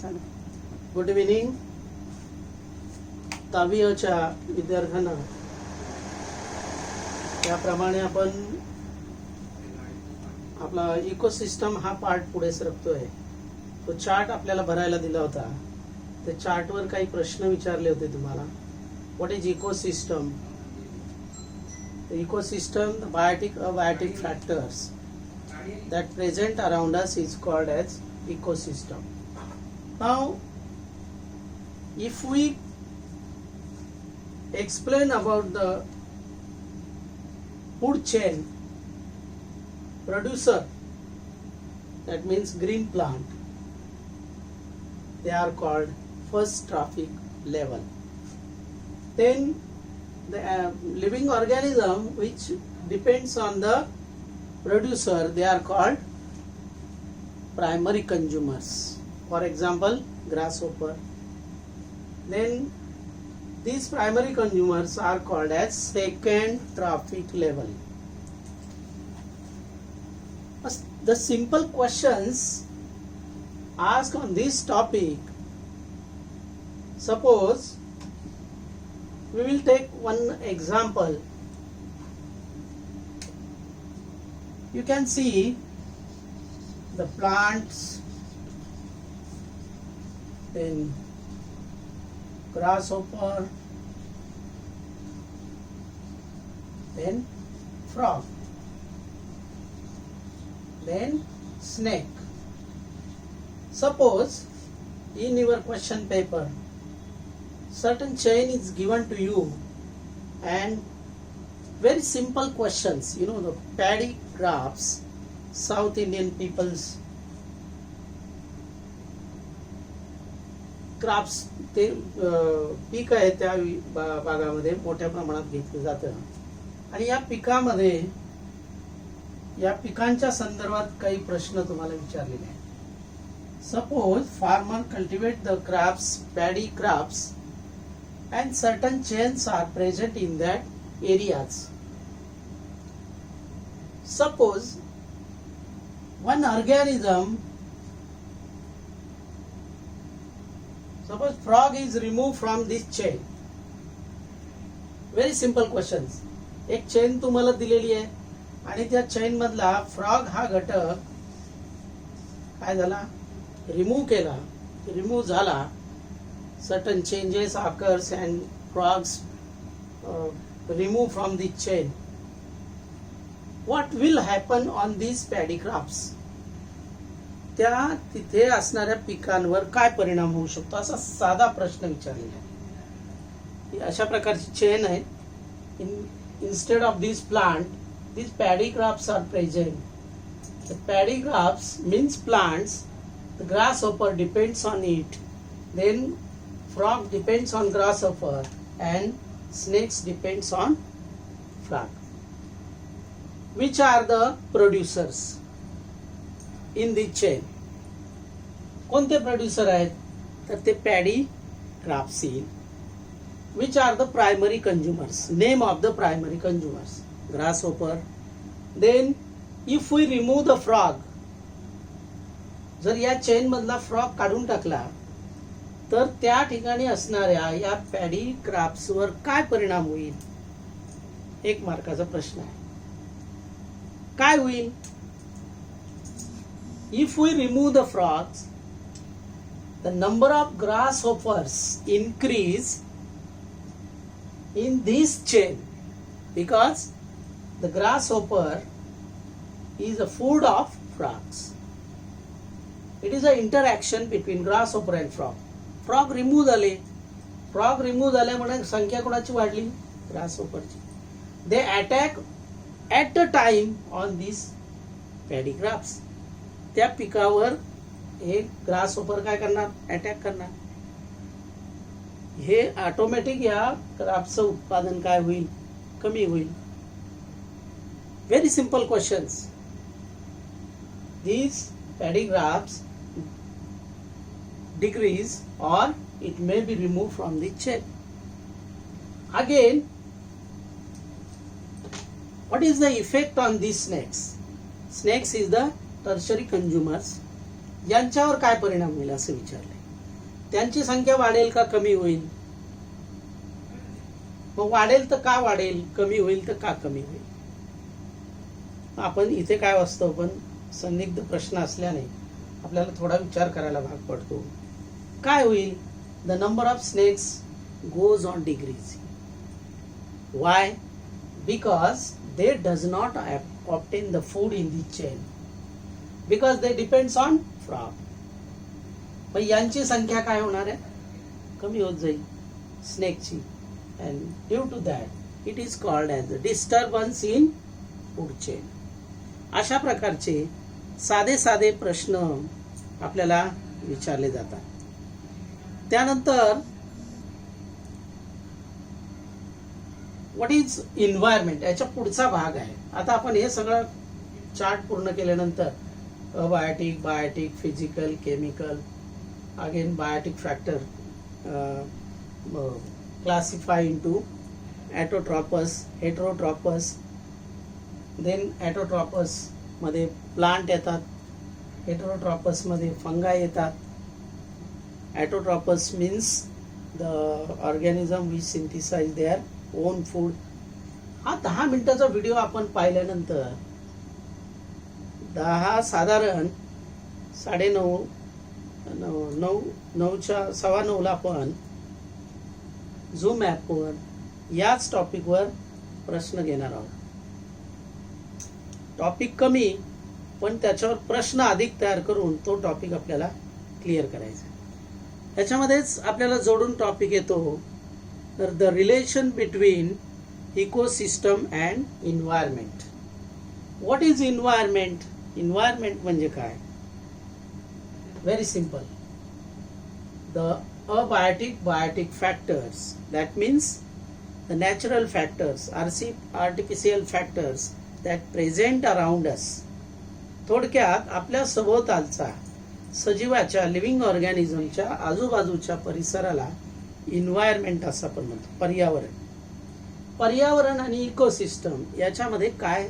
Good evening. 10वीच्या विद्यार्थ्यांना त्याप्रमाणे आपण आपला इकोसिस्टम हा पार्ट पुढे सरकतोय. तो चार्ट आपल्याला भरायला दिला होता. त्या चार्टवर काही प्रश्न विचारले होते तुम्हाला. What is ecosystem? Ecosystem, the biotic abiotic factors that present around us is called as ecosystem. Now, if we explain about the food chain, producer, that means green plant, they are called first trophic level. Then the living organism which depends on the producer, they are called primary consumers. For example, grasshopper. Then these primary consumers are called as second trophic level. The simple questions asked on this topic, suppose we will take one example. You can see the plants, then grasshopper, then frog, then snake. Suppose in your question paper certain chain is given to you and very simple questions, you know, the paddy crops, South Indian people's crops, ते पीक आहे त्या भागामध्ये मोठ्या प्रमाणात घेतलं जातं. आणि या पिकामध्ये या पिकांच्या संदर्भात काही प्रश्न तुम्हाला विचारलेले आहेत. Suppose farmer cultivate the crops, paddy crops, and certain chains are present in that areas. Suppose one organism, suppose frog is removed from this chain. Very simple questions. एक चेन तुम्हाला दिलेली आहे आणि त्या चेन मधला फ्रॉग हा घटक काय झाला, रिमूव्ह केला, रिमूव्ह झाला. Certain changes occurs and frogs remove from the chain. What will happen on these paddy crops? त्या तिथे असणाऱ्या पिकांवर काय परिणाम होऊ शकतो, असा साधा प्रश्न विचारलेला आहे. अशा प्रकारची चेन आहे. Instead of this plant, these paddy crops are present. The paddy crops means plants. The grasshopper depends on it. Then frog depends on grasshopper and snakes depends on frog. Which are the producers in the chain? कोणते producer आहेत तर ते paddy crops येईल. Which are the primary consumers? Name of the primary consumers: grasshopper. Then if we remove the frog, जर या chain मधला frog काढून टाकला तर त्या ठिकाणी असणाऱ्या या पॅडी क्रॉप्सवर काय परिणाम होईल? 1 मार्काचा प्रश्न आहे. काय होईल? If we remove the frogs, the number of grasshoppers increase in this chain because the grasshopper is a food of frogs. It is an interaction between grasshopper and frog. Frog remove झाले. Frog remove झाल्यामुळे संख्या कोणाची वाढली? ग्रासहोपरची. They attack at a time on this paddy crops. त्या पिकावर हे grasshopper काय करणार? अटॅक करणार. हे ऑटोमॅटिक या क्रॉपचं उत्पादन काय होईल? कमी होईल. Very simple questions. these paddy crops decrease or it may be removed from the chain. Again, what is the effect on these snakes? Snakes is the tertiary consumers. यांच्यावर काय परिणाम होईल असं विचारले. त्यांची संख्या वाढेल का कमी होईल? मग वाढेल तर का वाढेल, कमी होईल तर का कमी होईल? आपण इथे काय वाचतो, पण संदिग्ध प्रश्न असल्याने आपल्याला थोडा विचार करायला भाग पडतो. काय होईल? The number of snakes goes on decreasing. Why? Because they does not obtain the food in the chain. Because they depends on frog. मग यांची संख्या काय होणार आहे? कमी होत जाईल स्नेकची. And due to that it is called as a disturbance in food chain. अशा प्रकारचे साधे साधे प्रश्न आपल्याला विचारले जातात. त्यानंतर व्हॉट इज इन्व्हायरमेंट, याच्या पुढचा भाग आहे. आता आपण हे सगळं चार्ट पूर्ण केल्यानंतर abiotic, biotic, physical, chemical, again biotic factor classify into autotrophs, heterotrophs. Then autotrophs मध्ये प्लांट येतात, हेटरोट्रॉपस मध्ये फंगाय येतात. Autotrophs means the organism which synthesize their own food. हा 10 मिनिटाचा व्हिडिओ आपण पाहिल्यानंतर साधारण 9:30 9:15 आपण झूम ॲपवर याच टॉपिकवर प्रश्न घेणार आहोत. टॉपिक कमी पण त्याच्यावर प्रश्न अधिक तयार करून तो टॉपिक आपल्याला क्लिअर करायचा. त्याच्यामध्येच आपल्याला जोडून टॉपिक येतो तर the relation between ecosystem and environment. What is environment? Environment म्हणजे काय? Very simple. The abiotic biotic factors, that means the natural factors, artificial factors that present around us. थोडक्यात आपल्या सभोवतालचा सजीवाच्या लिव्हिंग ऑर्गॅनिझमच्या आजूबाजूच्या परिसराला इन्व्हायरमेंट असं आपण म्हणतो. पर्यावरण आणि इकोसिस्टम याच्यामध्ये काय